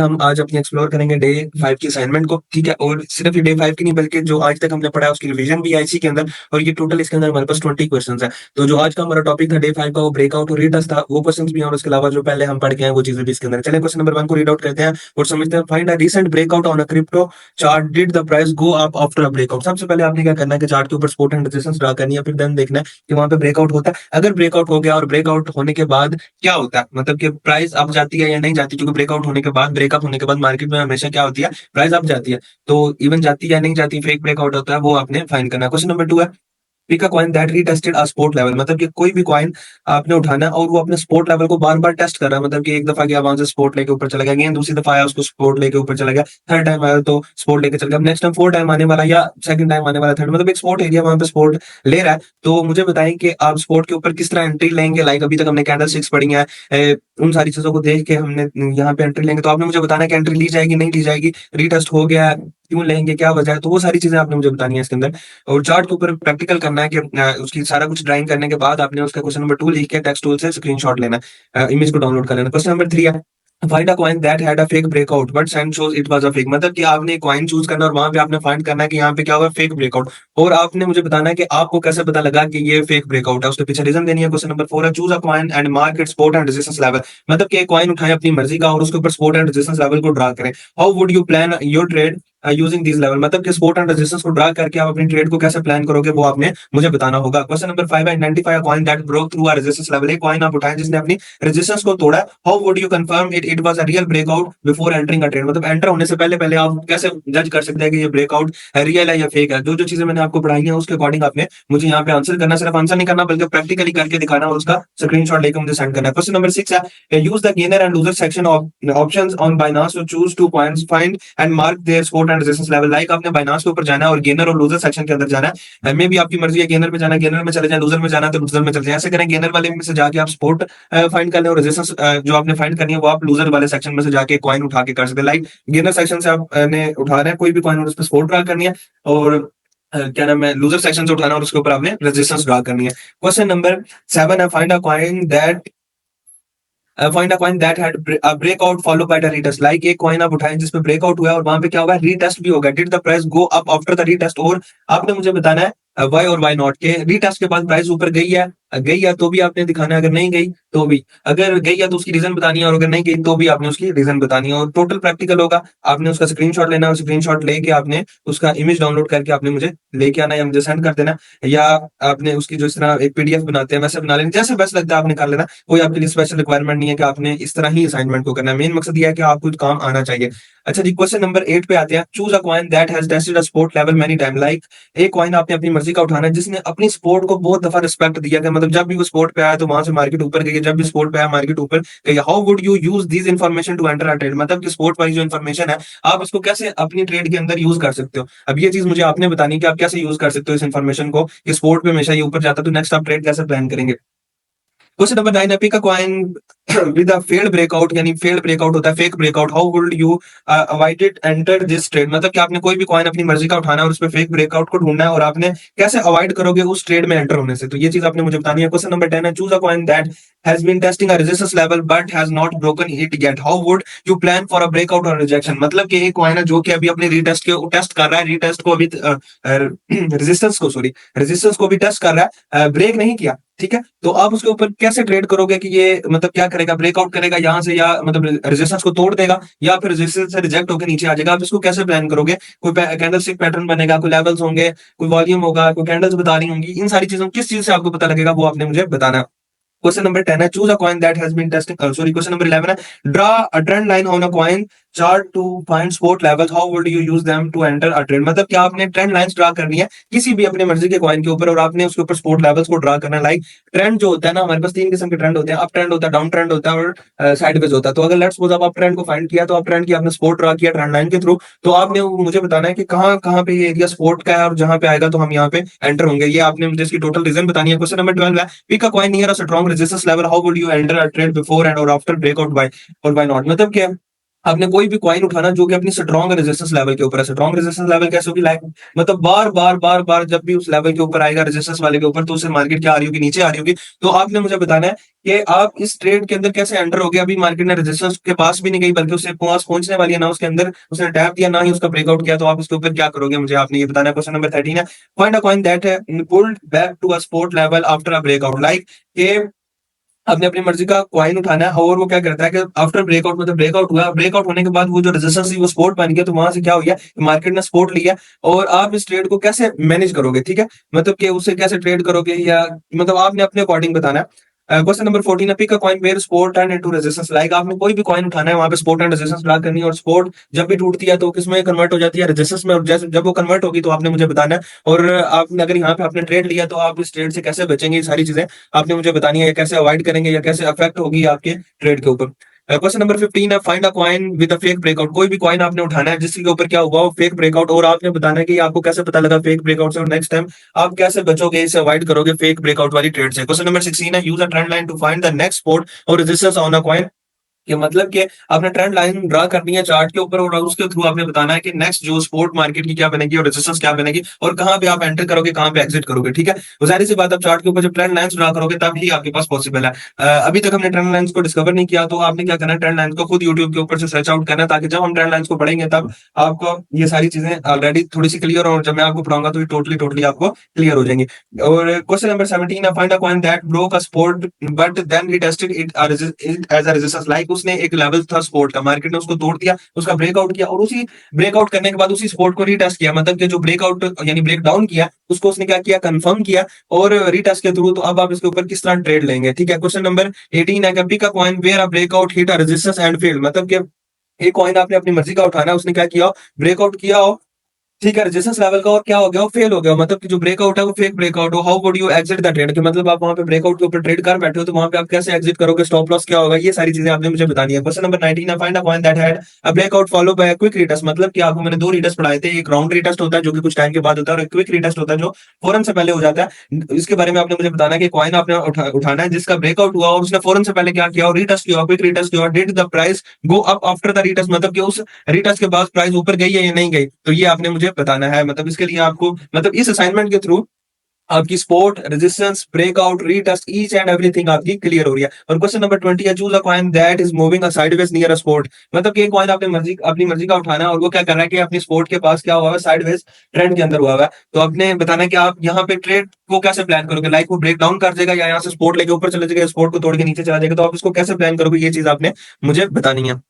हम आज अपनी एक्सप्लोर करेंगे डे 5 की असाइनमेंट को, ठीक है। और सिर्फ ये डे 5 की नहीं बल्कि जो आज तक हमने पढ़ा है उसकी रिवीजन भी है इसी के अंदर। और ये टोटल इसके अंदर हमारे पास 20 क्वेश्चंस है। तो जो आज का हमारा टॉपिक था डे 5 का वो ब्रेकआउट और रीटेस्ट था, वो क्वेश्चंस भी हैं और उसके अलावा जो पहले हम पढ़ के आए वो चीजें भी इसके अंदर। चलिए क्वेश्चन नंबर 1 को रीड आउट करते हैं और समझते हैं। Find a recent breakout on a crypto chart, did the price go up after a breakout. सबसे पहले आपने क्या करना है कि चार्ट के ऊपर सपोर्ट एंड रेजिस्टेंस ड्रा करनी है, फिर देन देखना है कि वहां पे ब्रेकआउट होता है। अगर ब्रेकआउट हो गया और ब्रेकआउट होने के बाद क्या होता है, मतलब कि प्राइस अप जाती है या नहीं जाती, क्योंकि ब्रेकआउट होने के बाद, ब्रेकअप होने के बाद मार्केट में हमेशा क्या होती है, प्राइस अप जाती है। तो इवन जाती है या नहीं जाती, फेक ब्रेकआउट होता है, वो आपने फाइंड करना है। क्वेश्चन नंबर 2 है pick a coin that retested a support level. मतलब कि कोई भी कॉइन आपने उठाना है और वो अपने सपोर्ट लेवल को बार बार टेस्ट कर रहा है। मतलब कि एक दफा गया वहां से सपोर्ट लेके ऊपर चला गया, अगेन दूसरी दफा आया उसको सपोर्ट लेके ऊपर चला गया, थर्ड टाइम आया तो सपोर्ट लेके चल गया, नेक्स्ट टाइम फोर्थ टाइम आने वाला या सेकंड टाइम आने वाला, थर्ड, मतलब एक सपोर्ट एरिया वहां पे सपोर्ट ले रहा है। तो मुझे बताएं कि आप सपोर्ट के ऊपर किस तरह एंट्री लेंगे। लाइक अभी तक हमने कैंडल स्टिक्स पढ़ी है, उन सारी चीजों को देख के हमने यहाँ पे एंट्री लेंगे। तो आपने मुझे बताना है कि एंट्री ली जाएगी नहीं ली जाएगी, रीटेस्ट हो गया, क्यों लेंगे, क्या वजह है, तो वो सारी चीजें आपने मुझे बतानी है इसके अंदर। और चार्ट के ऊपर प्रैक्टिकल करना है कि उसकी सारा कुछ ड्राइंग करने के बाद आपने उसका क्वेश्चन नंबर 2 लिख के टेक्स्ट टूल से स्क्रीनशॉट लेना है, इमेज को डाउनलोड कर लेना। क्वेश्चन नंबर 3 है find a coin that had a fake breakout but send shows it was a fake. मतलब कि आपने कॉइन चूज करना और वहां पे आपने फाइंड करना है कि यहाँ पे क्या हुआ, फेक ब्रेकआउट। और आपने मुझे बताना है कि आपको कैसे पता लगा कि ये फेक ब्रेकआउट है, उसके पीछे रीजन देनी है। क्वेश्चन नंबर 4 है choose a coin and mark it's support and resistance level. मतलब कि कॉइन उठाए अपनी मर्जी का और उसके ऊपर सपोर्ट एंड रेजिस्टेंस लेवल को ड्रा करें। How would you plan your trade using this level. मतलब कि सपोर्ट एंड रेजिस्टेंस को ड्रा करके आप अपनी ट्रेड को कैसे प्लान करोगे वो आपने मुझे बताना होगा। क्वेश्चन नंबर 5 है identify a coin that broke through a resistance level. एक कॉइन आप उठाएं जिसने अपनी रेजिस्टेंस को तोड़ा। How would you confirm it was a real breakout before entering a trade. मतलब एंटर होने से पहले पहले आप कैसे जज कर सकते हैं कि ये ब्रेकआउट रियल है या फेक है। जो जो चीजें मैंने आपको पढ़ाई है उसके अकॉर्डिंग आपने मुझे यहाँ पे आंसर करना, सिर्फ आंसर नहीं करना बल्कि प्रैक्टिकली करके दिखाना और उसका स्क्रीनशॉट लेकर मुझे सेंड करना है। क्वेश्चन नंबर 6 है use the gainer and loser section of options on Binance to choose 2 points, find and mark their support and resistance level. Like आपने बाइनांस के ऊपर जाना है और गेनर और लूजर सेक्शन के अंदर जाना है। मे भी आपकी मर्जी है गेनर में जाना, गेनर में चले जाए, लूजर में जाना तो लूजर में चले जाए। ऐसे करें गेनर वाले में से जाके आप सपोर्ट फाइंड कर लें और रेजिस्टेंस जो आपने फाइंड करनी है वो आप लूजर वाले सेक्शन में से जाके कॉइन उठा के कर सकते हैं। लाइक गेनर सेक्शन से आपने उठा रहे हैं कोई भी कॉइन और उस पर सपोर्ट ड्रा करनी है, और क्या नाम है, लूजर सेक्शन से उठाना और उसके ऊपर आपने रेजिस्टेंस ड्रा करनी है। क्वेश्चन नंबर 7 है find a coin that find a coin that had breakout follow by the retest. Like एक कॉइन आप उठाएं जिसपे ब्रेकआउट हुआ है और वहां पे क्या होगा, रीटेस्ट भी होगा। Did the price go up after the retest. और आपने मुझे बताना है वाई और वाई नॉट के रीटेस्ट के बाद प्राइस ऊपर गई है तो भी आपने दिखाना है, अगर नहीं गई तो भी, अगर गई है तो उसकी रीजन बतानी है और अगर नहीं गई तो भी आपने उसकी रीजन बतानी है। और टोटल प्रैक्टिकल होगा, आपने उसका स्क्रीनशॉट लेना है और स्क्रीनशॉट लेके आपने उसका इमेज डाउनलोड करके आपने मुझे लेके आना है या मुझे सेंड कर देना, या आपने उसकी जो इस तरह एक पीडीएफ बनाते हैं वैसे बना लेना, जैसे बेस्ट लगता है आपने कर लेना। कोई आपके लिए स्पेशल रिक्वायरमेंट नहीं है कि आपने इस तरह ही असाइनमेंट को करना है, मेन मकसद ये है कि आपको काम आना चाहिए। अच्छा जी, क्वेश्चन नंबर 8 पे आते हैं। Choose a coin that has tested a support level many time. Like एक कॉइन आपने अपनी मर्जी का उठाना है जिसने अपनी सपोर्ट को बहुत दफा रिस्पेक्ट दिया है। मतलब जब भी वो सपोर्ट पे आया तो वहां से मार्केट ऊपर गई है, जब भी सपोर्ट पे आया मार्केट ऊपर गई। How would you use this information to enter a trade. मतलब कि सपोर्ट वाली जो इन्फॉर्मेशन है आप इसको कैसे अपनी ट्रेड के अंदर यूज कर सकते हो। अब ये चीज मुझे आपने बतानी है कि आप कैसे यूज कर सकते हो इस इन्फॉर्मेशन को, कि सपोर्ट पे हमेशा ये ऊपर जाता है तो नेक्स्ट आप ट्रेड कैसे प्लान करेंगे। क्वेश्चन नंबर 9 है pick a coin with a failed breakout. यानी फेल्ड ब्रेकआउट होता है fake breakout. How would you avoid it enter this trade. मतलब कि आपने कोई भी कॉइन अपनी मर्जी का उठाना है और उसमें फेक ब्रेकआउट को ढूंढना है और आपने कैसे अवॉइड करोगे उस ट्रेड में एंटर होने से, तो ये चीज आपने मुझे बतानी है। क्वेश्चन नंबर 10 है choose a coin that has been testing a resistance level but has not broken it yet. How would you plan for a breakout और रिजेक्शन। मतलब कि एक कॉइन है जो कि अभी अपने रीटेस्ट के टेस्ट कर रहा है, रीटेस्ट को अभी रेजिस्टेंस को, सॉरी, रेजिस्टेंस को भी टेस्ट कर रहा है, ब्रेक नहीं किया, ठीक है। तो आप उसके ऊपर कैसे ट्रेड करोगे कि ये मतलब क्या करेगा, ब्रेकआउट करेगा यहाँ से, या मतलब रेजिस्टेंस को तोड़ देगा या फिर रेजिस्टेंस से रिजेक्ट होकर नीचे आ जाएगा। आप इसको कैसे प्लान करोगे। कोई कैंडल स्टिक पैटर्न बनेगा, कोई लेवल्स होंगे, कोई वॉल्यूम होगा, कोई कैंडल्स बता रही होंगी, इन सारी चीजों किस चीज से आपको पता लगेगा वो आपने मुझे बताना है। क्वेश्चन नंबर 10 है choose a coin that has been testing, sorry, question number 11 है draw a trend line on a coin chart to find support levels. How would you use them to enter a trend. मतलब क्या आपने trend lines draw करनी है किसी भी अपने मर्जी के कॉइन के ऊपर और आपने उसके ऊपर सपोर्ट लेवल्स को ड्रा करना है। लाइक ट्रेंड जो होता है ना, हमारे पास तीन किस्म के ट्रेंड होते हैं, अप ट्रेंड होता है, डाउन ट्रेंड होता है और साइडवेज होता है। तो अगर लेट्स सपोज आप अप ट्रेंड को फाइंड किया तो अप ट्रेंड की आपने सपोर्ट ड्रा किया ट्रेंड लाइन के थ्रू, तो आपने मुझे बताना है कि कहाँ कहाँ पे ये एरिया सपोर्ट का है और जहां पे आएगा तो हम यहाँ पे एंटर होंगे। ये आपने मुझे इसकी टोटल रीजन बतानी है। क्वेश्चन नंबर 12 है pick a coin near a strong resistance level. How would you enter a trade before and और आफ्टर ब्रेकआउट बाय और बाय नॉट। मतलब क्या आपने कोई भी कॉइन उठाना जो कि अपनी स्ट्रॉन्ग रेजिस्टेंस लेवल के ऊपर है। स्ट्रॉन्ग रेजिस्टेंस लेवल कैसे होगी? लाइक मतलब बार-बार जब भी उस लेवल के ऊपर आएगा रेजिस्टेंस वाले के ऊपर, तो उससे मार्केट क्या आ रही होगी? नीचे आ रही होगी। तो आपने मुझे बताना है कि आप इस ट्रेड के अंदर कैसे एंटर हो गए? अभी मार्केट ने रेजिस्टेंस के पास भी नहीं गई, बल्कि उससे पास पहुँचने वाली है, ना उसके अंदर उसने टैप दिया, ना ही उसका ब्रेकआउट किया। तो आप इसके ऊपर क्या करोगे? मुझे आपने ये बताना है। क्वेश्चन नंबर 13 है, find a coin that pulled back to a support level after a breakout. Like के आपने अपनी मर्जी का कॉइन उठाना है और वो क्या करता है कि आफ्टर ब्रेकआउट, मतलब ब्रेकआउट हुआ, ब्रेकआउट होने के बाद वो जो रेजिस्टेंस थी वो सपोर्ट बन गया, तो वहां से क्या हो गया? मार्केट ने सपोर्ट लिया। और आप इस ट्रेड को कैसे मैनेज करोगे? ठीक है, मतलब कि उससे कैसे ट्रेड करोगे, या मतलब आपने अपने अकॉर्डिंग बताना है। क्वेश्चन नंबर 14 है, pick a coin where support and into resistance. Like आपने कोई भी कॉइन उठाना है, वहां पे सपोर्ट एंड रेजिस्टेंस ड्रा करनी है, और सपोर्ट जब भी टूटती है तो किसमें कन्वर्ट हो जाती है? रेजिस्टेंस में। और जैसे जब वो कन्वर्ट होगी तो आपने मुझे बताना है। और आपने अगर यहाँ पे आपने ट्रेड लिया तो आप इस ट्रेड से कैसे बचेंगे? ये सारी चीजें आपने मुझे बतानी है, या कैसे अवॉइड करेंगे, या कैसे अफेक्ट होगी आपके ट्रेड के ऊपर। क्वेश्चन नंबर 15 है, find a coin with a fake breakout. कोई भी कॉइन आपने उठाना है जिसके ऊपर क्या हुआ? वो फेक ब्रेकआउट। और आपने बताना है कि आपको कैसे पता लगा फेक ब्रेकआउट से, और नेक्स्ट टाइम आप कैसे बचोगे, इसे अवॉइड करोगे फेक ब्रेकआउट वाली ट्रेड से। क्वेश्चन नंबर 16 है, use a trend line to find the next support और रेजिस्टेंस ऑन अ कॉइन। कि मतलब कि आपने ट्रेंड लाइन ड्रा करनी है चार्ट के ऊपर, और उसके थ्रू आपने बताना है कि नेक्स्ट जो स्पोर्ट मार्केट की क्या बनेगी और रेजिस्टेंस क्या बनेगी, और कहाँ पे आप एंटर करोगे, कहाँ पे एग्जिट करोगे। ठीक है, तो जाहिर सी बात, आप चार्ट के ऊपर जब ट्रेंड लाइंस ड्रा करोगे तब ही आपके पास पॉसिबल है। अभी तक हमने ट्रेंड लाइंस को डिस्कवर नहीं किया, तो आपने क्या करना है? ट्रेंड लाइंस को खुद यूट्यूब के ऊपर से सर्च आउट करना है, ताकि जब हम ट्रेंड लाइंस को पढ़ेंगे तब आपको ये सारी चीजें ऑलरेडी थोड़ी सी क्लियर, और जब मैं आपको पढ़ाऊंगा तो ये टोटली टोटली आपको क्लियर हो जाएंगी। और क्वेश्चन नंबर 17 है, find a coin that broke a support but then retested it as a resistance. Like उसने एक लेवल था सपोर्ट का, मार्केट ने उसको तोड़ दिया, उसका ब्रेकआउट किया, और उसी ब्रेकआउट करने के बाद उसी सपोर्ट को रीटेस्ट किया, मतलब कि जो ब्रेकआउट यानी ब्रेक डाउन किया उसको उसने क्या किया? कंफर्म किया, और रीटेस्ट के थ्रू। तो अब आप इसके ऊपर किस तरह ट्रेड लेंगे? ठीक है, क्वेश्चन नंबर 18 है, pick a coin where a breakout hit a resistance and failed. मतलब कि एक कॉइन आपने अपनी मर्जी का उठाना है, उसने क्या किया? ब्रेकआउट किया हो, ठीक है, रेजिस्टेंस लेवल का, और क्या हो गया? वो फेल हो गया, मतलब कि जो ब्रेकआउट है वो फेक ब्रेकआउट हो। How would you exit the trade? कि मतलब आप वहां पे ब्रेकआउट के ऊपर ट्रेड कर बैठे हो, तो वहां पे आप कैसे एग्जिट करोगे? स्टॉप लॉस क्या होगा? ये सारी चीजें आपने मुझे बतानी है। क्वेश्चन नंबर 19 है, find a coin that had a breakout follow by a quick retest. मतलब कि आपको मैंने दो रिटेस्ट पढ़ाए थे, एक राउंड रिटेस्ट होता है जो कि कुछ टाइम के बाद होता है, और एक क्विक रिटेस्ट होता है जो फौरन से पहले हो जाता है। इसके बारे में आपने मुझे बताना है कि कॉइन आपने उठाना है जिसका ब्रेकआउट हुआ और उसने फौरन से पहले क्या किया? और रिटेस्ट किया, क्विक रिटेस्ट किया। Did the price go up after the retest? मतलब कि उस रिटर्न के बाद प्राइस ऊपर गई है या नहीं गई, तो ये आपने मुझे बताना है। मतलब इसके लिए आपको, मतलब इस असाइनमेंट के थ्रू आपकी sport, resistance, breakout, retest, each and everything आपकी क्लियर हो रही है। और क्वेश्चन नंबर 20 है, choose a coin that is moving a sideways near a sport. मतलब कि एक कॉइन आपने मर्जी अपनी मर्जी का उठाना है, और वो क्या कर रहा है कि अपनी स्पोर्ट के पास क्या हुआ है? साइडवेज ट्रेंड के अंदर हुआ है। तो आपने बताना है कि आप यहाँ पे ट्रेड को कैसे प्लान करोगे? लाइक वो ब्रेक डाउन कर देगा, या यहाँ से स्पोर्ट लेके ऊपर चले जाएगा, स्पोर्ट को तोड़ के नीचे चला जाएगा, तो आप इसको कैसे प्लान करोगे? ये चीज आपने मुझे बतानी है।